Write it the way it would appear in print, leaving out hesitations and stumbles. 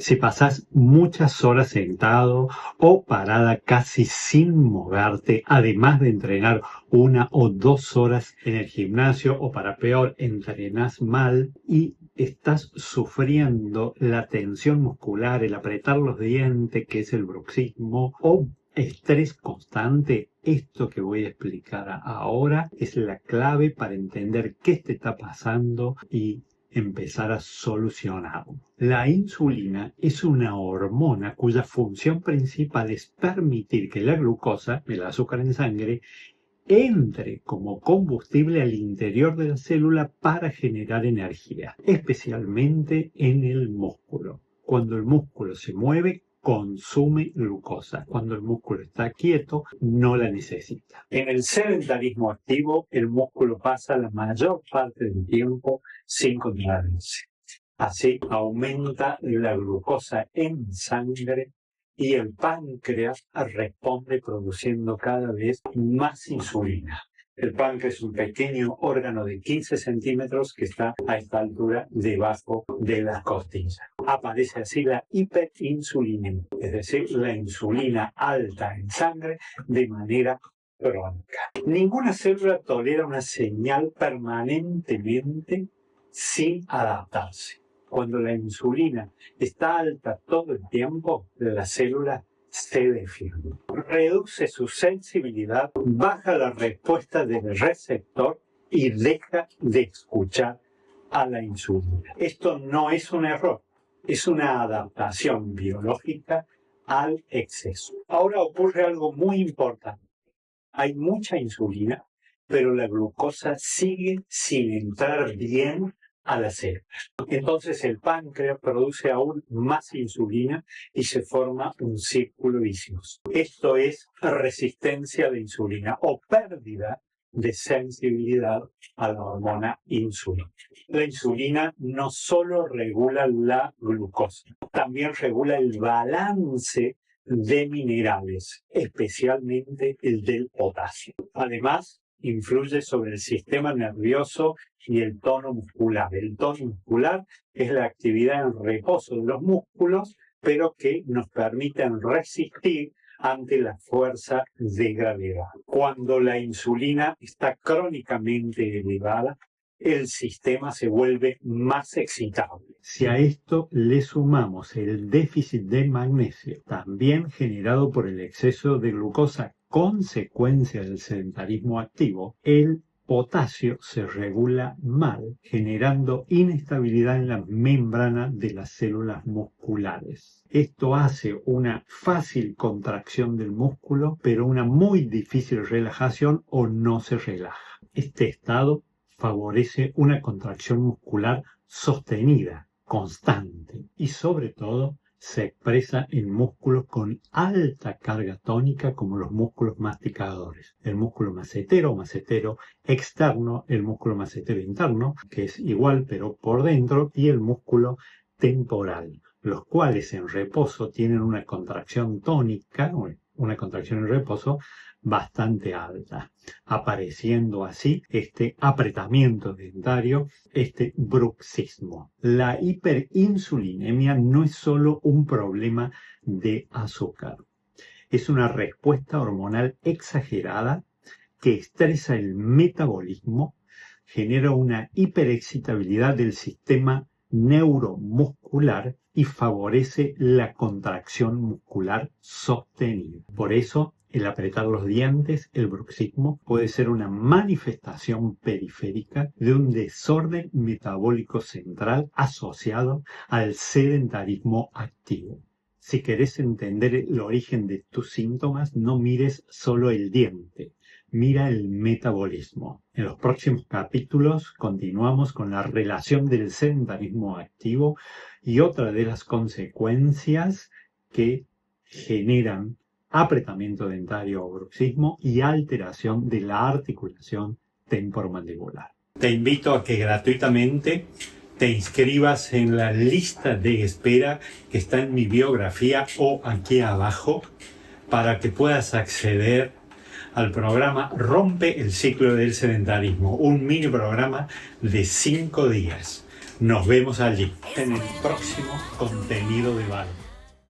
Si pasás muchas horas sentado o parada casi sin moverte, además de entrenar 1 o 2 horas en el gimnasio o para peor, entrenás mal y estás sufriendo la tensión muscular, el apretar los dientes, que es el bruxismo, o estrés constante, esto que voy a explicar ahora es la clave para entender qué te está pasando y empezar a solucionarlo. La insulina es una hormona cuya función principal es permitir que la glucosa, el azúcar en sangre, entre como combustible al interior de la célula para generar energía, especialmente en el músculo. Cuando el músculo se mueve, consume glucosa. Cuando el músculo está quieto, no la necesita. En el sedentarismo activo, el músculo pasa la mayor parte del tiempo sin contraerse. Así aumenta la glucosa en sangre y el páncreas responde produciendo cada vez más insulina. El páncreas es un pequeño órgano de 15 centímetros que está a esta altura debajo de las costillas. Aparece así la hiperinsulinemia, es decir, la insulina alta en sangre de manera crónica. Ninguna célula tolera una señal permanentemente sin adaptarse. Cuando la insulina está alta todo el tiempo, la célula se defiende. Reduce su sensibilidad, baja la respuesta del receptor y deja de escuchar a la insulina. Esto no es un error, es una adaptación biológica al exceso. Ahora ocurre algo muy importante. Hay mucha insulina, pero la glucosa sigue sin entrar bien a la célula. Entonces el páncreas produce aún más insulina y se forma un círculo vicioso. Esto es resistencia a la insulina o pérdida de sensibilidad a la hormona insulina. La insulina no solo regula la glucosa, también regula el balance de minerales, especialmente el del potasio. Además, influye sobre el sistema nervioso y el tono muscular. El tono muscular es la actividad en reposo de los músculos, pero que nos permiten resistir ante la fuerza de gravedad. Cuando la insulina está crónicamente elevada, el sistema se vuelve más excitable. Si a esto le sumamos el déficit de magnesio, también generado por el exceso de glucosa, consecuencia del sedentarismo activo, el potasio se regula mal, generando inestabilidad en la membrana de las células musculares. Esto hace una fácil contracción del músculo, pero una muy difícil relajación o no se relaja. Este estado favorece una contracción muscular sostenida, constante y sobre todo se expresa en músculos con alta carga tónica como los músculos masticadores, el músculo macetero o macetero externo, el músculo macetero interno, que es igual pero por dentro, y el músculo temporal, los cuales en reposo tienen una contracción tónica, una contracción en reposo bastante alta, apareciendo así este apretamiento dentario, este bruxismo. La hiperinsulinemia no es solo un problema de azúcar, es una respuesta hormonal exagerada que estresa el metabolismo, genera una hiperexcitabilidad del sistema neuromuscular y favorece la contracción muscular sostenida. Por eso, el apretar los dientes, el bruxismo, puede ser una manifestación periférica de un desorden metabólico central asociado al sedentarismo activo. Si querés entender el origen de tus síntomas, no mires solo el diente, mira el metabolismo. En los próximos capítulos continuamos con la relación del sedentarismo activo y otra de las consecuencias que generan apretamiento dentario o bruxismo y alteración de la articulación temporomandibular. Te invito a que gratuitamente te inscribas en la lista de espera que está en mi biografía o aquí abajo para que puedas acceder al programa Rompe el ciclo del sedentarismo, un mini programa de 5 días Nos vemos allí en el próximo contenido de valor.